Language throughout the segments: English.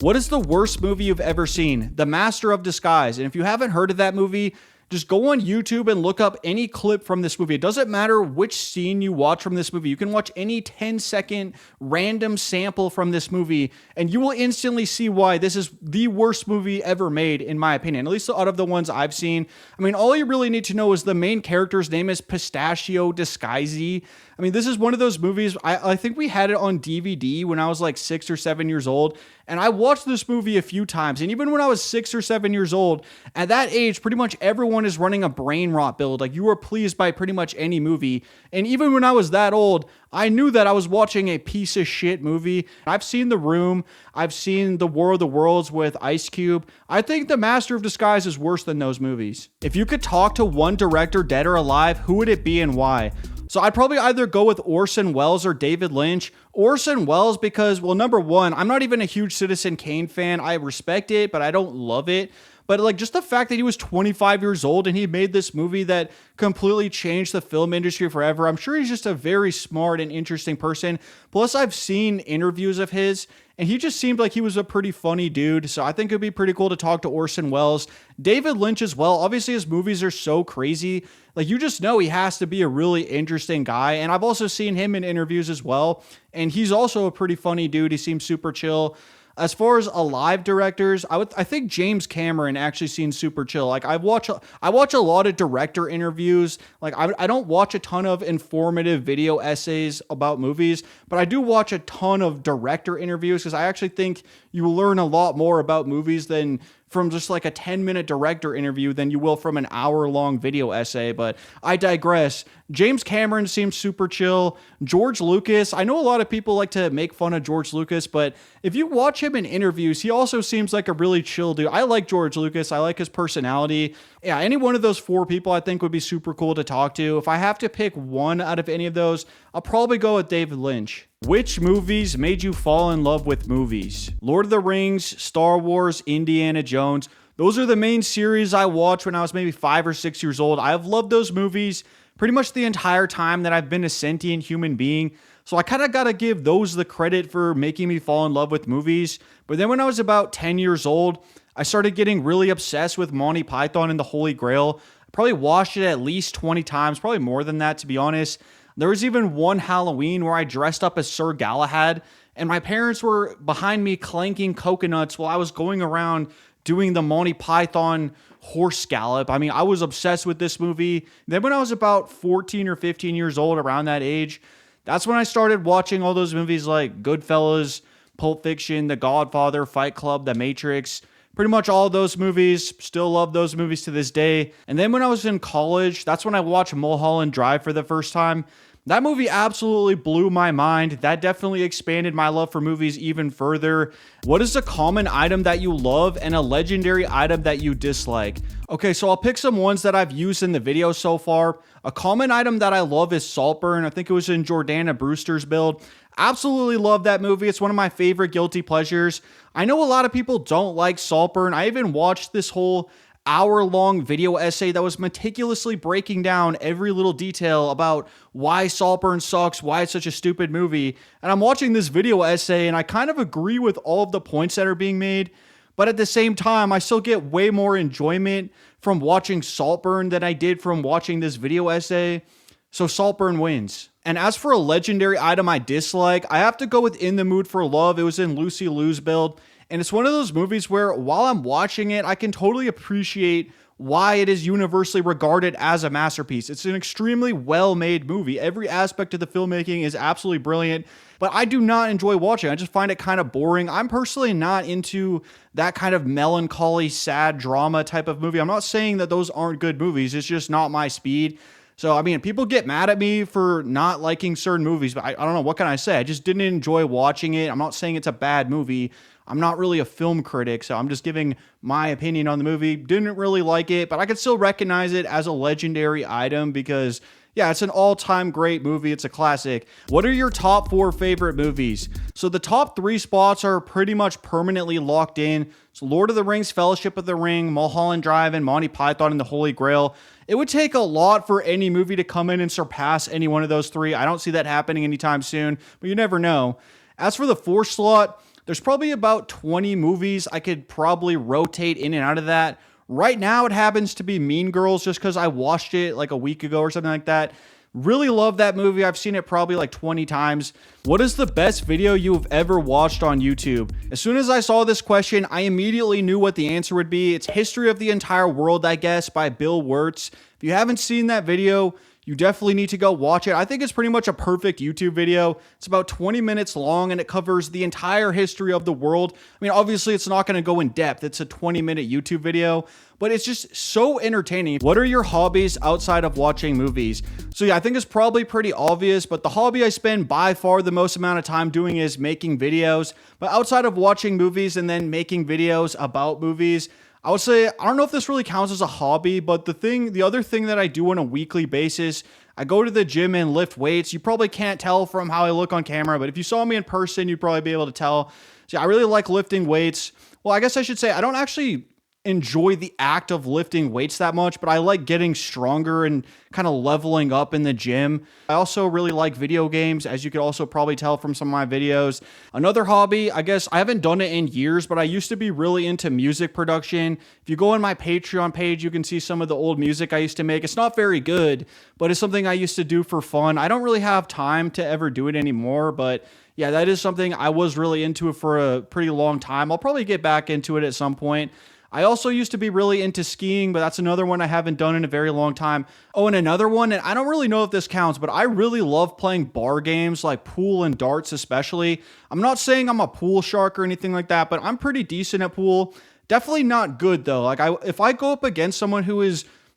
What is the worst movie you've ever seen? The Master of Disguise. And if you haven't heard of that movie, just go on YouTube and look up any clip from this movie. It doesn't matter which scene you watch from this movie. You can watch any 10-second random sample from this movie, and you will instantly see why this is the worst movie ever made, in my opinion. At least out of the ones I've seen. I mean, all you really need to know is the main character's name is Pistachio Disguisey. I mean, this is one of those movies, I think we had it on DVD when I was like 6 or 7 years old, and I watched this movie a few times, and even when I was 6 or 7 years old, at that age, pretty much everyone is running a brain rot build. Like, you were pleased by pretty much any movie, and even when I was that old, I knew that I was watching a piece of shit movie. I've seen The Room, I've seen The War of the Worlds with Ice Cube. I think The Master of Disguise is worse than those movies. If you could talk to one director, dead or alive, who would it be and why? So I'd probably either go with Orson Welles or David Lynch. Orson Welles because, well, number one, I'm not even a huge Citizen Kane fan. I respect it, but I don't love it. But like just the fact that he was 25 years old and he made this movie that completely changed the film industry forever. I'm sure he's just a very smart and interesting person. Plus, I've seen interviews of his and he just seemed like he was a pretty funny dude. So I think it'd be pretty cool to talk to Orson Welles. David Lynch as well. Obviously, his movies are so crazy. Like, you just know he has to be a really interesting guy. And I've also seen him in interviews as well. And he's also a pretty funny dude. He seems super chill. As far as alive directors, I think James Cameron actually seems super chill. Like, I watch a lot of director interviews. Like, I don't watch a ton of informative video essays about movies, but I do watch a ton of director interviews because I actually think you learn a lot more about movies than from just like a 10-minute director interview than you will from an hour-long video essay, but I digress. James Cameron seems super chill. George Lucas, I know a lot of people like to make fun of George Lucas, but if you watch him in interviews, he also seems like a really chill dude. I like George Lucas. I like his personality. Yeah, any one of those four people I think would be super cool to talk to. If I have to pick one out of any of those, I'll probably go with David Lynch. Which movies made you fall in love with movies? Lord of the Rings, Star Wars, Indiana Jones. Those are the main series I watched when I was maybe 5 or 6 years old. I have loved those movies pretty much the entire time that I've been a sentient human being. So I kind of got to give those the credit for making me fall in love with movies. But then when I was about 10 years old, I started getting really obsessed with Monty Python and the Holy Grail. I probably watched it at least 20 times, probably more than that, to be honest. There was even one Halloween where I dressed up as Sir Galahad, and my parents were behind me clanking coconuts while I was going around doing the Monty Python horse gallop. I mean, I was obsessed with this movie. Then when I was about 14 or 15 years old, around that age, that's when I started watching all those movies like Goodfellas, Pulp Fiction, The Godfather, Fight Club, The Matrix. Pretty much all of those movies. Still love those movies to this day. And then when I was in college, that's when I watched Mulholland Drive for the first time. That movie absolutely blew my mind. That definitely expanded my love for movies even further. What is a common item that you love and a legendary item that you dislike? Okay, so I'll pick some ones that I've used in the video so far. A common item that I love is Saltburn. I think it was in Jordana Brewster's build. Absolutely love that movie. It's one of my favorite guilty pleasures. I know a lot of people don't like Saltburn. I even watched this whole hour-long video essay that was meticulously breaking down every little detail about why Saltburn sucks, why it's such a stupid movie. And I'm watching this video essay and I kind of agree with all of the points that are being made, but at the same time, I still get way more enjoyment from watching Saltburn than I did from watching this video essay. So Saltburn wins. And as for a legendary item I dislike, I have to go with In the Mood for Love. It was in Lucy Liu's build. And it's one of those movies where while I'm watching it, I can totally appreciate why it is universally regarded as a masterpiece. It's an extremely well-made movie. Every aspect of the filmmaking is absolutely brilliant, but I do not enjoy watching. I just find it kind of boring. I'm personally not into that kind of melancholy, sad drama type of movie. I'm not saying that those aren't good movies. It's just not my speed. So, I mean, people get mad at me for not liking certain movies, but I don't know. What can I say? I just didn't enjoy watching it. I'm not saying it's a bad movie. I'm not really a film critic, so I'm just giving my opinion on the movie. Didn't really like it, but I could still recognize it as a legendary item because, yeah, it's an all-time great movie. It's a classic. What are your top 4 favorite movies? So the top 3 spots are pretty much permanently locked in. So Lord of the Rings, Fellowship of the Ring, Mulholland Drive, and Monty Python and the Holy Grail. It would take a lot for any movie to come in and surpass any one of those 3. I don't see that happening anytime soon, but you never know. As for the 4th slot, there's probably about 20 movies I could probably rotate in and out of that. Right now, it happens to be Mean Girls just because I watched it like a week ago or something like that. Really love that movie. I've seen it probably like 20 times. What is the best video you've ever watched on YouTube? As soon as I saw this question, I immediately knew what the answer would be. It's History of the Entire World, I guess, by Bill Wirtz. If you haven't seen that video, you definitely need to go watch it. I think it's pretty much a perfect YouTube video. It's about 20 minutes long and it covers the entire history of the world. I mean, obviously it's not going to go in depth. It's a 20-minute YouTube video, but it's just so entertaining. What are your hobbies outside of watching movies? So yeah, I think it's probably pretty obvious, but the hobby I spend by far the most amount of time doing is making videos. But outside of watching movies and then making videos about movies, I would say, I don't know if this really counts as a hobby, but the other thing that I do on a weekly basis, I go to the gym and lift weights. You probably can't tell from how I look on camera, but if you saw me in person, you'd probably be able to tell. So I really like lifting weights. Well, I guess I should say I don't actually enjoy the act of lifting weights that much, but I like getting stronger and kind of leveling up in the gym. I also really like video games, as you could also probably tell from some of my videos. Another hobby, I guess I haven't done it in years, but I used to be really into music production. If you go on my Patreon page, you can see some of the old music I used to make. It's not very good, but it's something I used to do for fun. I don't really have time to ever do it anymore, but yeah, that is something I was really into for a pretty long time. I'll probably get back into it at some point. I also used to be really into skiing, but that's another one I haven't done in a very long time. Oh, and another one, and I don't really know if this counts, but I really love playing bar games like pool and darts especially. I'm not saying I'm a pool shark or anything like that, but I'm pretty decent at pool. Definitely not good though. If I go up against someone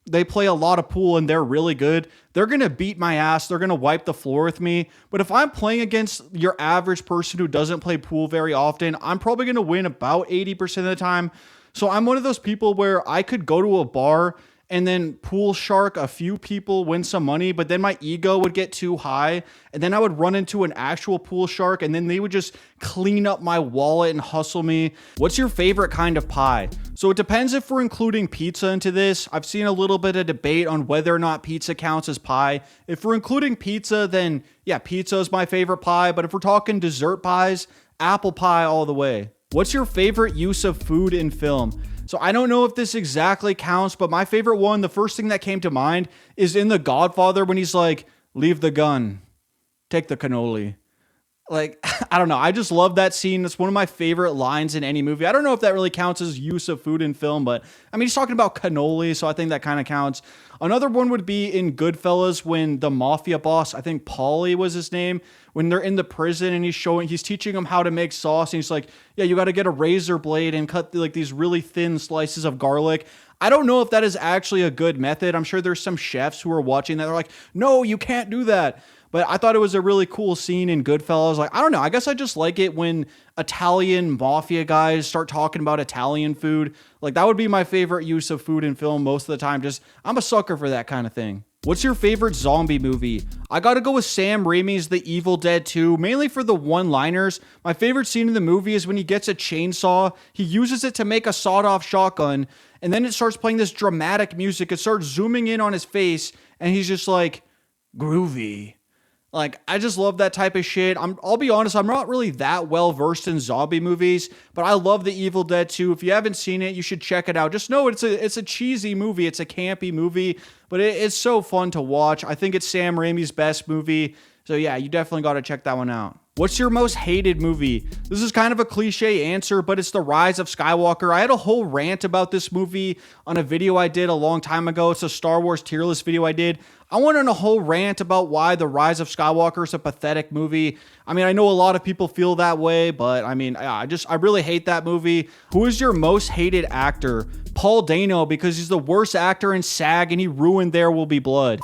they play a lot of pool and they're really good, they're going to beat my ass. They're going to wipe the floor with me. But if I'm playing against your average person who doesn't play pool very often, I'm probably going to win about 80% of the time. So I'm one of those people where I could go to a bar and then pool shark a few people, win some money, but then my ego would get too high and then I would run into an actual pool shark and then they would just clean up my wallet and hustle me. What's your favorite kind of pie? So it depends if we're including pizza into this. I've seen a little bit of debate on whether or not pizza counts as pie. If we're including pizza, then yeah, pizza is my favorite pie. But if we're talking dessert pies, apple pie all the way. What's your favorite use of food in film? So I don't know if this exactly counts, but my favorite one, the first thing that came to mind is in The Godfather when he's like, leave the gun, take the cannoli. Like, I don't know. I just love that scene. It's one of my favorite lines in any movie. I don't know if that really counts as use of food in film, but I mean, he's talking about cannoli, so I think that kind of counts. Another one would be in Goodfellas when the mafia boss, I think Paulie was his name, when they're in the prison and he's teaching them how to make sauce. And he's like, yeah, you got to get a razor blade and cut like these really thin slices of garlic. I don't know if that is actually a good method. I'm sure there's some chefs who are watching that. They're like, no, you can't do that. But I thought it was a really cool scene in Goodfellas. Like, I don't know. I guess I just like it when Italian mafia guys start talking about Italian food. Like, that would be my favorite use of food in film most of the time. I'm a sucker for that kind of thing. What's your favorite zombie movie? I gotta go with Sam Raimi's The Evil Dead 2, mainly for the one-liners. My favorite scene in the movie is when he gets a chainsaw, he uses it to make a sawed-off shotgun, and then it starts playing this dramatic music. It starts zooming in on his face, and he's just like, groovy. Like, I just love that type of shit. I'll be honest, I'm not really that well versed in zombie movies, but I love The Evil Dead 2. If you haven't seen it, you should check it out. Just know it's a cheesy movie. It's a campy movie, but it's so fun to watch. I think it's Sam Raimi's best movie. So yeah, you definitely got to check that one out. What's your most hated movie? This is kind of a cliche answer, but it's The Rise of Skywalker. I had a whole rant about this movie on a video I did a long time ago. It's a Star Wars tier list video I did. I went on a whole rant about why The Rise of Skywalker is a pathetic movie. I mean, I know a lot of people feel that way, but I mean, I really hate that movie. Who is your most hated actor? Paul Dano, because he's the worst actor in SAG and he ruined There Will Be Blood.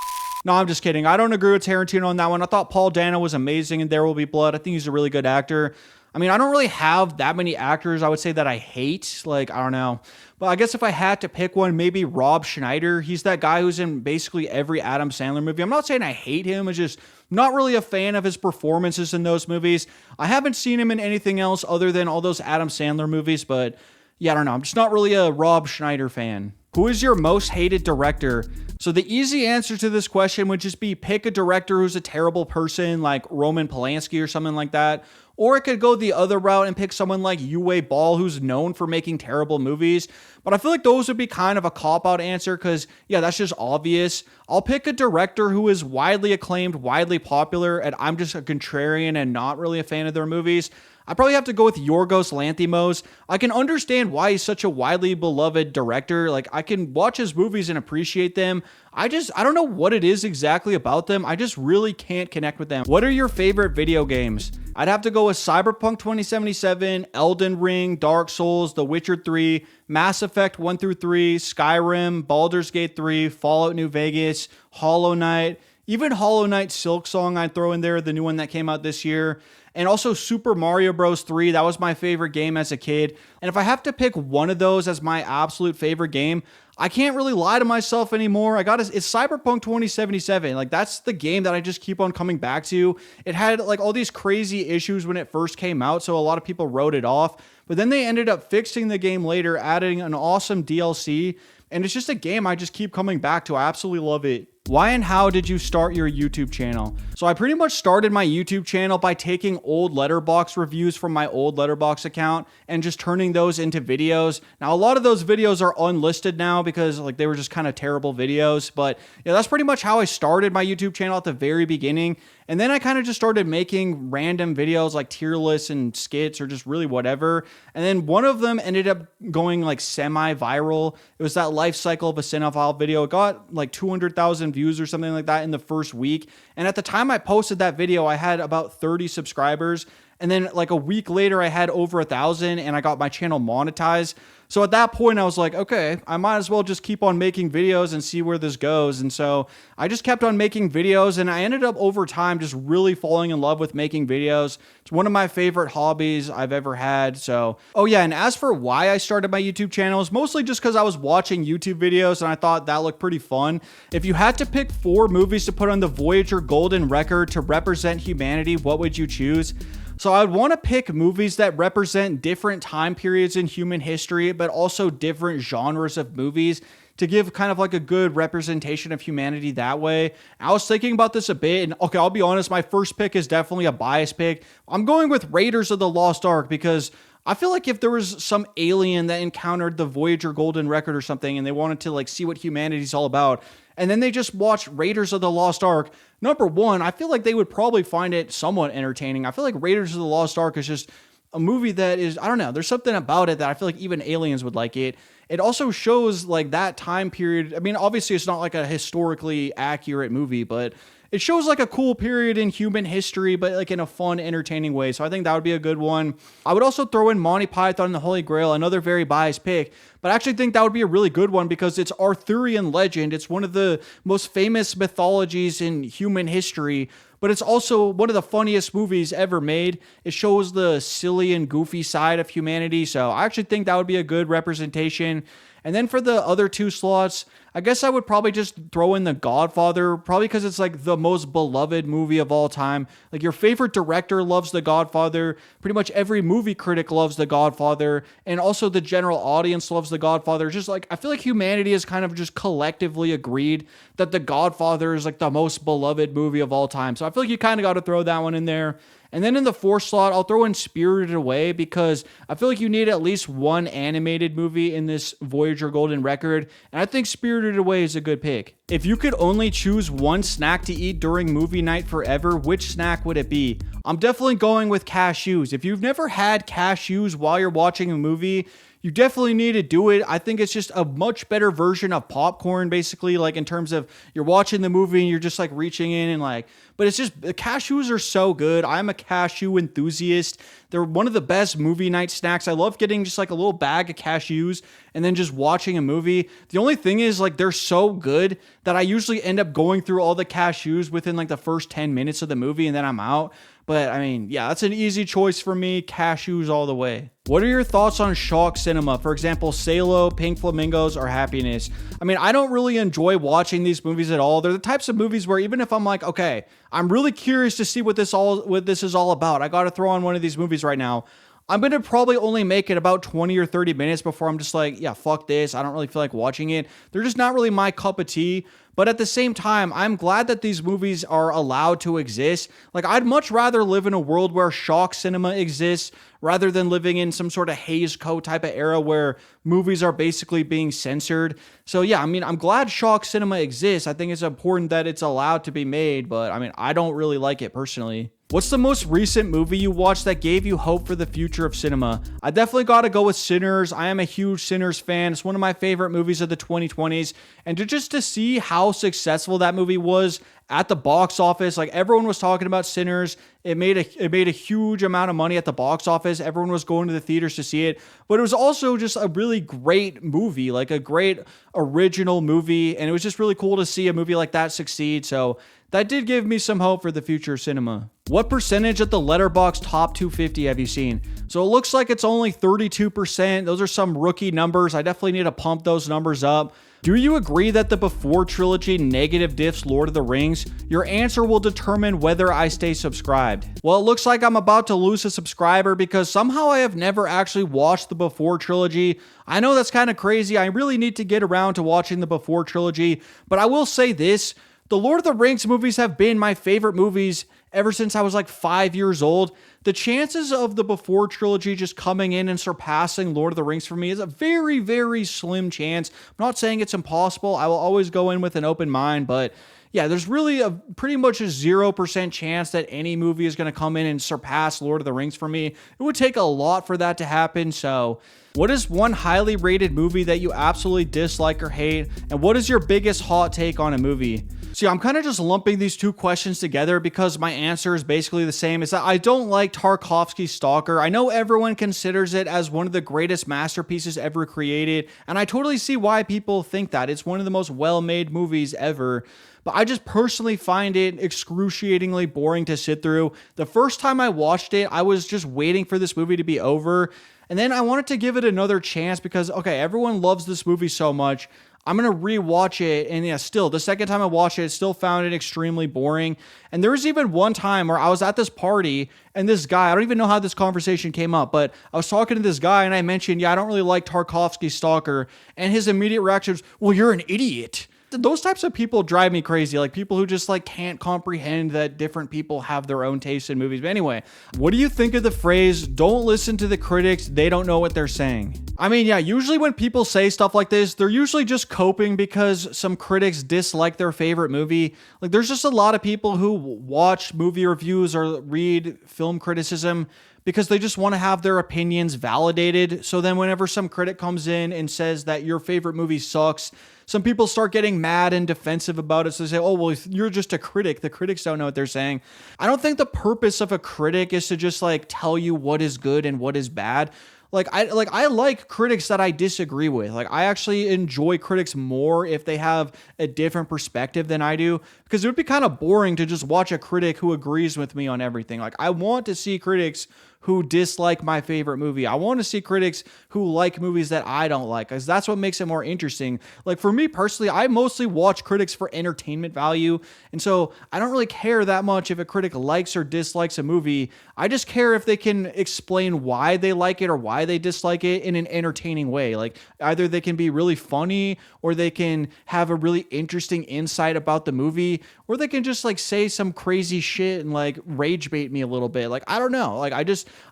No, I'm just kidding. I don't agree with Tarantino on that one. I thought Paul Dano was amazing in There Will Be Blood. I think he's a really good actor. I mean, I don't really have that many actors I would say that I hate. Like, I don't know. But I guess if I had to pick one, maybe Rob Schneider. He's that guy who's in basically every Adam Sandler movie. I'm not saying I hate him. It's just not really a fan of his performances in those movies. I haven't seen him in anything else other than all those Adam Sandler movies. But yeah, I don't know. I'm just not really a Rob Schneider fan. Who is your most hated director? So the easy answer to this question would just be pick a director who's a terrible person like Roman Polanski or something like that. Or I could go the other route and pick someone like Yue Ball, who's known for making terrible movies. But I feel like those would be kind of a cop-out answer because, yeah, that's just obvious. I'll pick a director who is widely acclaimed, widely popular, and I'm just a contrarian and not really a fan of their movies. I probably have to go with Yorgos Lanthimos. I can understand why he's such a widely beloved director. Like, I can watch his movies and appreciate them. I don't know what it is exactly about them. I just really can't connect with them. What are your favorite video games? I'd have to go with Cyberpunk 2077, Elden Ring, Dark Souls, The Witcher 3, Mass Effect 1 through 3, Skyrim, Baldur's Gate 3, Fallout New Vegas, Hollow Knight, even Hollow Knight Silksong I'd throw in there, the new one that came out this year. And also Super Mario Bros. 3, that was my favorite game as a kid. And if I have to pick one of those as my absolute favorite game, I can't really lie to myself anymore. It's Cyberpunk 2077. Like, that's the game that I just keep on coming back to. It had like all these crazy issues when it first came out, so a lot of people wrote it off. But then they ended up fixing the game later, adding an awesome DLC. And it's just a game I just keep coming back to. I absolutely love it. Why and how did you start your YouTube channel? So I pretty much started my YouTube channel by taking old Letterboxd reviews from my old Letterboxd account and just turning those into videos. Now, a lot of those videos are unlisted now because like they were just kind of terrible videos. But yeah, that's pretty much how I started my YouTube channel at the very beginning. And then I kind of just started making random videos like tier lists and skits or just really whatever. And then one of them ended up going like semi-viral. It was that life cycle of a cinephile video. It got like 200,000 views or something like that in the first week. And at the time I posted that video, I had about 30 subscribers. And then like a week later, I had over 1,000 and I got my channel monetized. So at that point, I was like, okay, I might as well just keep on making videos and see where this goes. And so I just kept on making videos and I ended up over time just really falling in love with making videos. It's one of my favorite hobbies I've ever had. So, oh yeah, and as for why I started my YouTube channel, it's mostly just because I was watching YouTube videos and I thought that looked pretty fun. If you had to pick 4 movies to put on the Voyager Golden Record to represent humanity, what would you choose? So I would want to pick movies that represent different time periods in human history, but also different genres of movies to give kind of like a good representation of humanity that way. I was thinking about this a bit, and okay, I'll be honest, my first pick is definitely a biased pick. I'm going with Raiders of the Lost Ark because I feel like if there was some alien that encountered the Voyager Golden Record or something and they wanted to like see what humanity's all about, and then they just watched Raiders of the Lost Ark, number one, I feel like they would probably find it somewhat entertaining. I feel like Raiders of the Lost Ark is just a movie that is, I don't know, there's something about it that I feel like even aliens would like it. It also shows like that time period. I mean, obviously it's not like a historically accurate movie, but it shows like a cool period in human history, but like in a fun, entertaining way. So I think that would be a good one. I would also throw in Monty Python and the Holy Grail, another very biased pick, but I actually think that would be a really good one because it's Arthurian legend. It's one of the most famous mythologies in human history, but it's also one of the funniest movies ever made. It shows the silly and goofy side of humanity. So I actually think that would be a good representation. And then for the other 2 slots, I guess I would probably just throw in The Godfather, probably because it's like the most beloved movie of all time. Like your favorite director loves The Godfather. Pretty much every movie critic loves The Godfather. And also the general audience loves The Godfather. Just like, I feel like humanity has kind of just collectively agreed that The Godfather is like the most beloved movie of all time. So I feel like you kind of got to throw that one in there. And then in the 4th slot, I'll throw in Spirited Away because I feel like you need at least one animated movie in this Voyager Golden Record. And I think Spirited Away is a good pick. If you could only choose one snack to eat during movie night forever, which snack would it be? I'm definitely going with cashews. If you've never had cashews while you're watching a movie, you definitely need to do it. I think it's just a much better version of popcorn, basically, like in terms of you're watching the movie and you're just like reaching in and like, but it's just, the cashews are so good. I'm a cashew enthusiast. They're one of the best movie night snacks. I love getting just like a little bag of cashews and then just watching a movie. The only thing is like they're so good that I usually end up going through all the cashews within like the first 10 minutes of the movie and then I'm out. But I mean, yeah, that's an easy choice for me. Cashews all the way. What are your thoughts on shock cinema? For example, Salo, Pink Flamingos, or Happiness? I mean, I don't really enjoy watching these movies at all. They're the types of movies where even if I'm like, okay, I'm really curious to see what this is all about, I got to throw on one of these movies right now, I'm going to probably only make it about 20 or 30 minutes before I'm just like, yeah, fuck this. I don't really feel like watching it. They're just not really my cup of tea. But at the same time, I'm glad that these movies are allowed to exist. Like, I'd much rather live in a world where shock cinema exists rather than living in some sort of Hays Code type of era where movies are basically being censored. So yeah, I mean, I'm glad shock cinema exists. I think it's important that it's allowed to be made, but I mean, I don't really like it personally. What's the most recent movie you watched that gave you hope for the future of cinema? I definitely got to go with Sinners. I am a huge Sinners fan. It's one of my favorite movies of the 2020s. And just to see how successful that movie was at the box office, like everyone was talking about Sinners. It made a huge amount of money at the box office. Everyone was going to the theaters to see it. But it was also just a really great movie, like a great original movie. And it was just really cool to see a movie like that succeed. So that did give me some hope for the future of cinema. What percentage of the Letterboxd top 250 have you seen? So it looks like it's only 32%. Those are some rookie numbers. I definitely need to pump those numbers up. Do you agree that the Before Trilogy negative diffs Lord of the Rings? Your answer will determine whether I stay subscribed. Well, it looks like I'm about to lose a subscriber because somehow I have never actually watched the Before Trilogy. I know that's kind of crazy. I really need to get around to watching the Before Trilogy, but I will say this. The Lord of the Rings movies have been my favorite movies ever since I was like 5 years old. The chances of the Before Trilogy just coming in and surpassing Lord of the Rings for me is a very, very slim chance. I'm not saying it's impossible. I will always go in with an open mind, but yeah, there's really a pretty much a 0% chance that any movie is going to come in and surpass Lord of the Rings for me. It would take a lot for that to happen. So what is one highly rated movie that you absolutely dislike or hate? And what is your biggest hot take on a movie? See, I'm kind of just lumping these two questions together because my answer is basically the same. Is that I don't like Tarkovsky's Stalker. I know everyone considers it as one of the greatest masterpieces ever created, and I totally see why people think that. It's one of the most well-made movies ever. But I just personally find it excruciatingly boring to sit through. The first time I watched it, I was just waiting for this movie to be over. And then I wanted to give it another chance because, okay, everyone loves this movie so much. I'm going to rewatch it. And yeah, still, the second time I watched it, I still found it extremely boring. And there was even one time where I was at this party and this guy, I don't even know how this conversation came up, but I was talking to this guy and I mentioned, yeah, I don't really like Tarkovsky's Stalker. And his immediate reaction was, well, you're an idiot. Those types of people drive me crazy. Like people who just like can't comprehend that different people have their own taste in movies. But anyway, what do you think of the phrase, don't listen to the critics, they don't know what they're saying? I mean, yeah, usually when people say stuff like this, they're usually just coping because some critics dislike their favorite movie. Like there's just a lot of people who watch movie reviews or read film criticism because they just want to have their opinions validated. So then whenever some critic comes in and says that your favorite movie sucks, some people start getting mad and defensive about it. So they say, oh, well, you're just a critic. The critics don't know what they're saying. I don't think the purpose of a critic is to just like tell you what is good and what is bad. I like critics that I disagree with. Like I actually enjoy critics more if they have a different perspective than I do, because it would be kind of boring to just watch a critic who agrees with me on everything. Like I want to see critics who dislike my favorite movie. I want to see critics who like movies that I don't like, because that's what makes it more interesting. Like for me personally, I mostly watch critics for entertainment value. And so I don't really care that much if a critic likes or dislikes a movie. I just care if they can explain why they like it or why they dislike it in an entertaining way. Like either they can be really funny or they can have a really interesting insight about the movie, or they can just like say some crazy shit and like rage bait me a little bit. Like, I don't know. Like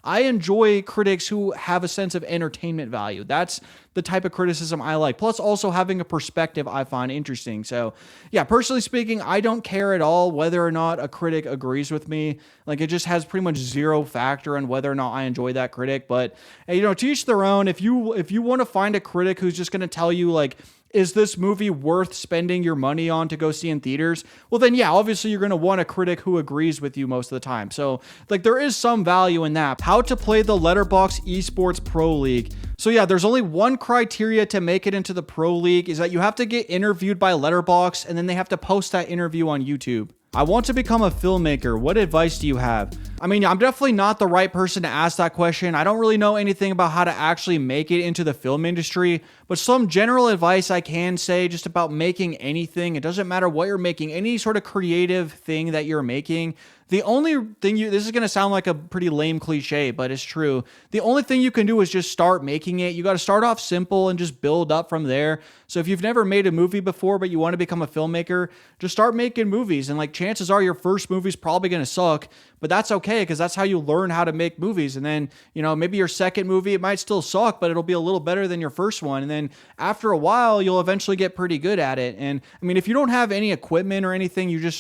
I enjoy critics who have a sense of entertainment value. That's the type of criticism I like. Plus also having a perspective I find interesting. So yeah, personally speaking, I don't care at all whether or not a critic agrees with me. Like it just has pretty much zero factor on whether or not I enjoy that critic. But you know, to each their own. If you want to find a critic who's just going to tell you like, is this movie worth spending your money on to go see in theaters? Well, then, yeah, obviously you're going to want a critic who agrees with you most of the time. So, like, there is some value in that. How to play the Letterboxd Esports Pro League. So, yeah, there's only one criteria to make it into the Pro League is that you have to get interviewed by Letterboxd, and then they have to post that interview on YouTube. I want to become a filmmaker. What advice do you have? I mean, I'm definitely not the right person to ask that question. I don't really know anything about how to actually make it into the film industry, but some general advice I can say just about making anything. It doesn't matter what you're making, any sort of creative thing that you're making. The only thing this is going to sound like a pretty lame cliche, but it's true. The only thing you can do is just start making it. You got to start off simple and just build up from there. So if you've never made a movie before, but you want to become a filmmaker, just start making movies. And like chances are your first movie's probably going to suck, but that's okay because that's how you learn how to make movies. And then, maybe your second movie, it might still suck, but it'll be a little better than your first one. And then after a while, you'll eventually get pretty good at it. And I mean, if you don't have any equipment or anything, you're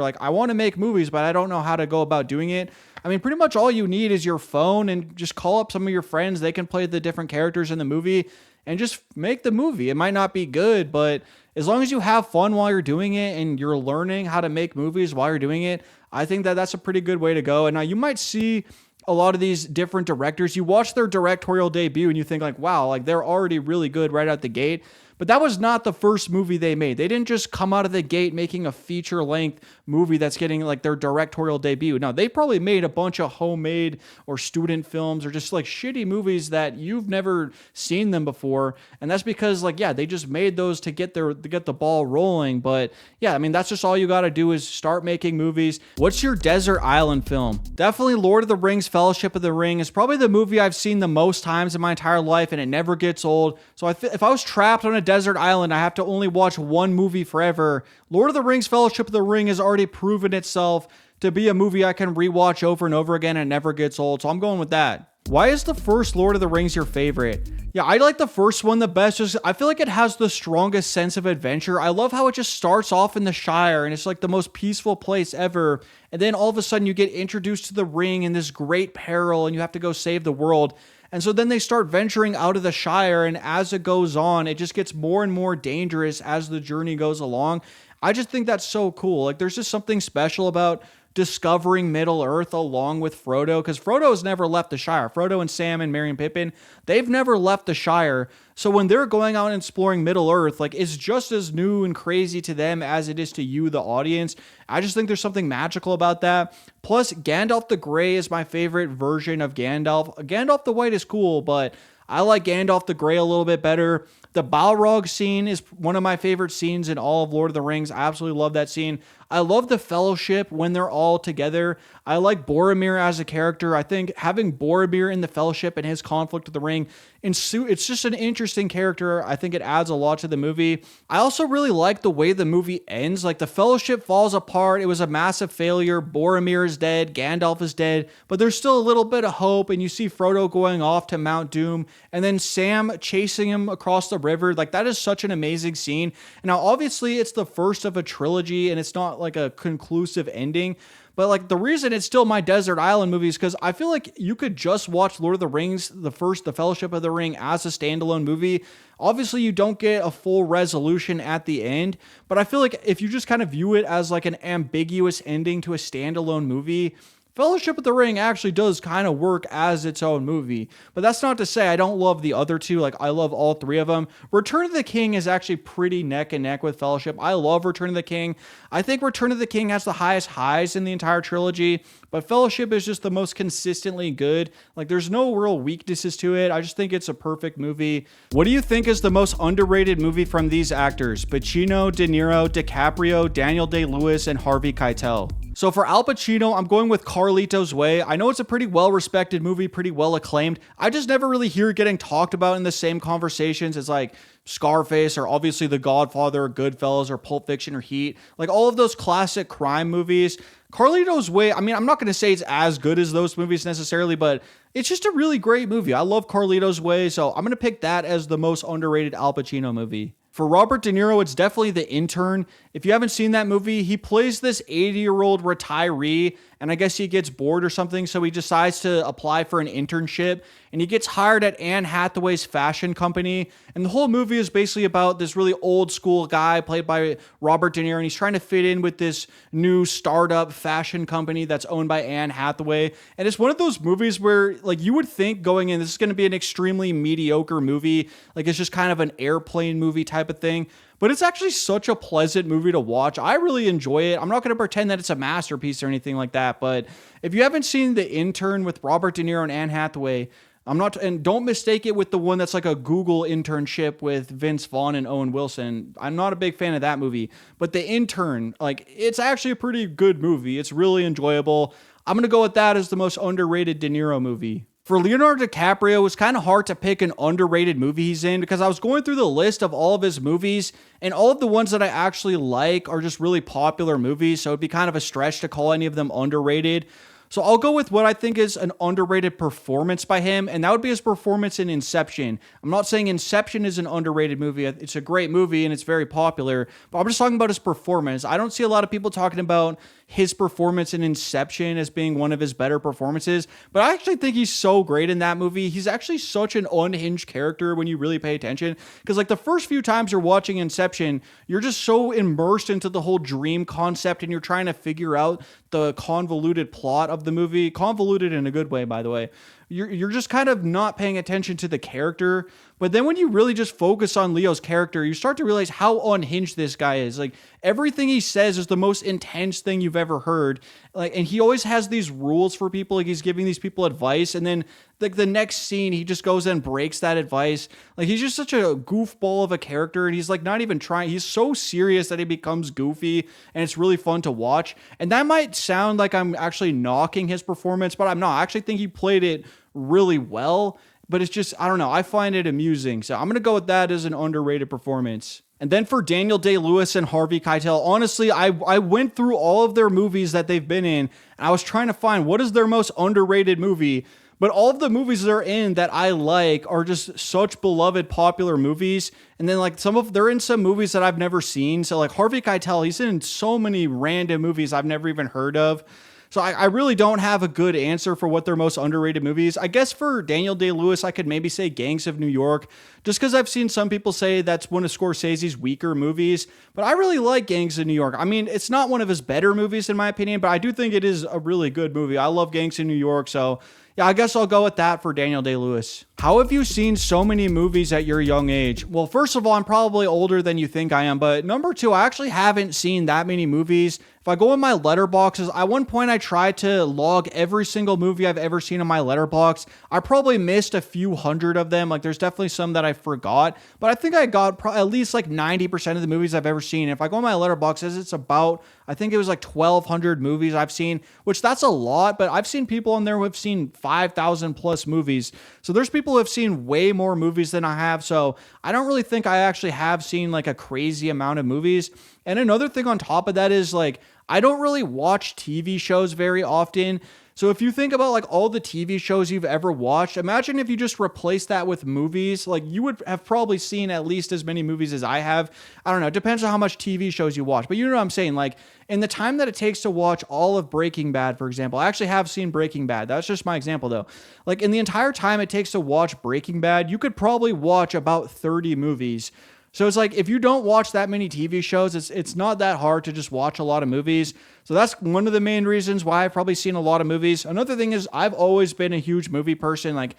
like, I want to make movies, but I don't know how to go about doing it. I mean, pretty much all you need is your phone and just call up some of your friends. They can play the different characters in the movie and just make the movie. It might not be good, but as long as you have fun while you're doing it and you're learning how to make movies while you're doing it, I think that that's a pretty good way to go. And now you might see a lot of these different directors, you watch their directorial debut and you think like, wow, like they're already really good right out the gate. But that was not the first movie they made. They didn't just come out of the gate making a feature-length movie that's getting like their directorial debut. No, they probably made a bunch of homemade or student films or just like shitty movies that you've never seen them before. And that's because they just made those to get the ball rolling. But yeah, I mean, that's just all you got to do is start making movies. What's your desert island film? Definitely Lord of the Rings, Fellowship of the Ring is probably the movie I've seen the most times in my entire life, and it never gets old. So if I was trapped on a desert island, I have to only watch one movie forever. Lord of the Rings, Fellowship of the Ring has already proven itself to be a movie I can rewatch over and over again and it never gets old. So I'm going with that. Why is the first Lord of the Rings your favorite? Yeah, I like the first one the best. Just I feel like it has the strongest sense of adventure. I love how it just starts off in the Shire and it's like the most peaceful place ever. And then all of a sudden you get introduced to the ring in this great peril and you have to go save the world. And so then they start venturing out of the Shire, and as it goes on, it just gets more and more dangerous as the journey goes along. I just think that's so cool. Like, there's just something special about discovering Middle-earth along with Frodo, because Frodo has never left the Shire. Frodo and Sam and Merry and Pippin, they've never left the Shire. So when they're going out and exploring Middle-earth, like, it's just as new and crazy to them as it is to you, the audience. I just think there's something magical about that. Plus, Gandalf the Grey is my favorite version of Gandalf. Gandalf the White is cool, but I like Gandalf the Grey a little bit better. The Balrog scene is one of my favorite scenes in all of Lord of the Rings. I absolutely love that scene. I love the Fellowship when they're all together. I like Boromir as a character. I think having Boromir in the Fellowship and his conflict with the ring, it's just an interesting character. I think it adds a lot to the movie. I also really like the way the movie ends. Like, the Fellowship falls apart. It was a massive failure. Boromir is dead. Gandalf is dead. But there's still a little bit of hope. And you see Frodo going off to Mount Doom. And then Sam chasing him across the river. Like, that is such an amazing scene. And now, obviously, it's the first of a trilogy. And it's not like a conclusive ending. But like, the reason it's still my desert island movie is because I feel like you could just watch Lord of the Rings, the Fellowship of the Ring, as a standalone movie. Obviously, you don't get a full resolution at the end, but I feel like if you just kind of view it as like an ambiguous ending to a standalone movie, Fellowship of the Ring actually does kind of work as its own movie. But that's not to say I don't love the other two. Like, I love all three of them. Return of the King is actually pretty neck and neck with Fellowship. I love Return of the King. I think Return of the King has the highest highs in the entire trilogy, but Fellowship is just the most consistently good. Like, there's no real weaknesses to it. I just think it's a perfect movie. What do you think is the most underrated movie from these actors? Pacino, De Niro, DiCaprio, Daniel Day-Lewis, and Harvey Keitel. So for Al Pacino, I'm going with Carlito's Way. I know it's a pretty well-respected movie, pretty well acclaimed. I just never really hear it getting talked about in the same conversations as like Scarface or obviously The Godfather or Goodfellas or Pulp Fiction or Heat. Like, all of those classic crime movies. Carlito's Way, I mean, I'm not going to say it's as good as those movies necessarily, but it's just a really great movie. I love Carlito's Way, so I'm going to pick that as the most underrated Al Pacino movie. For Robert De Niro, it's definitely The Intern. If you haven't seen that movie, he plays this 80-year-old retiree, and I guess he gets bored or something, so he decides to apply for an internship, and he gets hired at Anne Hathaway's fashion company. And the whole movie is basically about this really old school guy played by Robert De Niro, and he's trying to fit in with this new startup fashion company that's owned by Anne Hathaway. And it's one of those movies where, like, you would think going in, this is going to be an extremely mediocre movie. Like, it's just kind of an airplane movie type of thing. But it's actually such a pleasant movie to watch. I really enjoy it. I'm not going to pretend that it's a masterpiece or anything like that. But if you haven't seen The Intern with Robert De Niro and Anne Hathaway, And don't mistake it with the one that's like a Google internship with Vince Vaughn and Owen Wilson. I'm not a big fan of that movie, but The Intern, like, it's actually a pretty good movie. It's really enjoyable. I'm going to go with that as the most underrated De Niro movie. For Leonardo DiCaprio, it was kind of hard to pick an underrated movie he's in because I was going through the list of all of his movies, and all of the ones that I actually like are just really popular movies, so it'd be kind of a stretch to call any of them underrated. So I'll go with what I think is an underrated performance by him, and that would be his performance in Inception. I'm not saying Inception is an underrated movie. It's a great movie and it's very popular, but I'm just talking about his performance. I don't see a lot of people talking about his performance in Inception as being one of his better performances, but I actually think he's so great in that movie. He's actually such an unhinged character when you really pay attention, because like the first few times you're watching Inception, you're just so immersed into the whole dream concept and you're trying to figure out the convoluted plot of the movie. Convoluted in a good way, by the way. You're just kind of not paying attention to the character. But then when you really just focus on Leo's character, you start to realize how unhinged this guy is. Like, everything he says is the most intense thing you've ever heard. Like, and he always has these rules for people. Like, he's giving these people advice, and then like the next scene, he just goes and breaks that advice. Like, he's just such a goofball of a character, and he's like not even trying. He's so serious that he becomes goofy, and it's really fun to watch. And that might sound like I'm actually knocking his performance, but I'm not. I actually think he played it really well. But it's just, I don't know, I find it amusing. So I'm going to go with that as an underrated performance. And then for Daniel Day-Lewis and Harvey Keitel, honestly, I went through all of their movies that they've been in, and I was trying to find what is their most underrated movie. But all of the movies they're in that I like are just such beloved, popular movies. And then like they're in some movies that I've never seen. So like Harvey Keitel, he's in so many random movies I've never even heard of. So I really don't have a good answer for what their most underrated movie is. I guess for Daniel Day-Lewis, I could maybe say Gangs of New York, just because I've seen some people say that's one of Scorsese's weaker movies. But I really like Gangs of New York. I mean, it's not one of his better movies in my opinion, but I do think it is a really good movie. I love Gangs of New York, so yeah, I guess I'll go with that for Daniel Day-Lewis. How have you seen so many movies at your young age? Well, first of all, I'm probably older than you think I am, but number two, I actually haven't seen that many movies. If I go in my letterboxes, at one point I tried to log every single movie I've ever seen in my letterbox. I probably missed a few hundred of them. Like, there's definitely some that I forgot, but I think I got at least like 90% of the movies I've ever seen. If I go in my letterboxes, it's about, I think it was like 1,200 movies I've seen, which that's a lot, but I've seen people on there who have seen 5,000 plus movies. So there's people who have seen way more movies than I have. So I don't really think I actually have seen like a crazy amount of movies. And another thing on top of that is like, I don't really watch TV shows very often. So if you think about like all the TV shows you've ever watched, imagine if you just replace that with movies. Like, you would have probably seen at least as many movies as I have. I don't know. It depends on how much TV shows you watch, but you know what I'm saying? Like, in the time that it takes to watch all of Breaking Bad, for example, I actually have seen Breaking Bad. That's just my example though. Like, in the entire time it takes to watch Breaking Bad, you could probably watch about 30 movies. So it's like, if you don't watch that many TV shows, it's not that hard to just watch a lot of movies. So that's one of the main reasons why I've probably seen a lot of movies. Another thing is I've always been a huge movie person. Like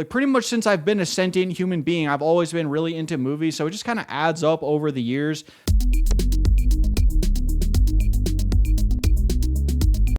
pretty much since I've been a sentient human being, I've always been really into movies. So it just kind of adds up over the years.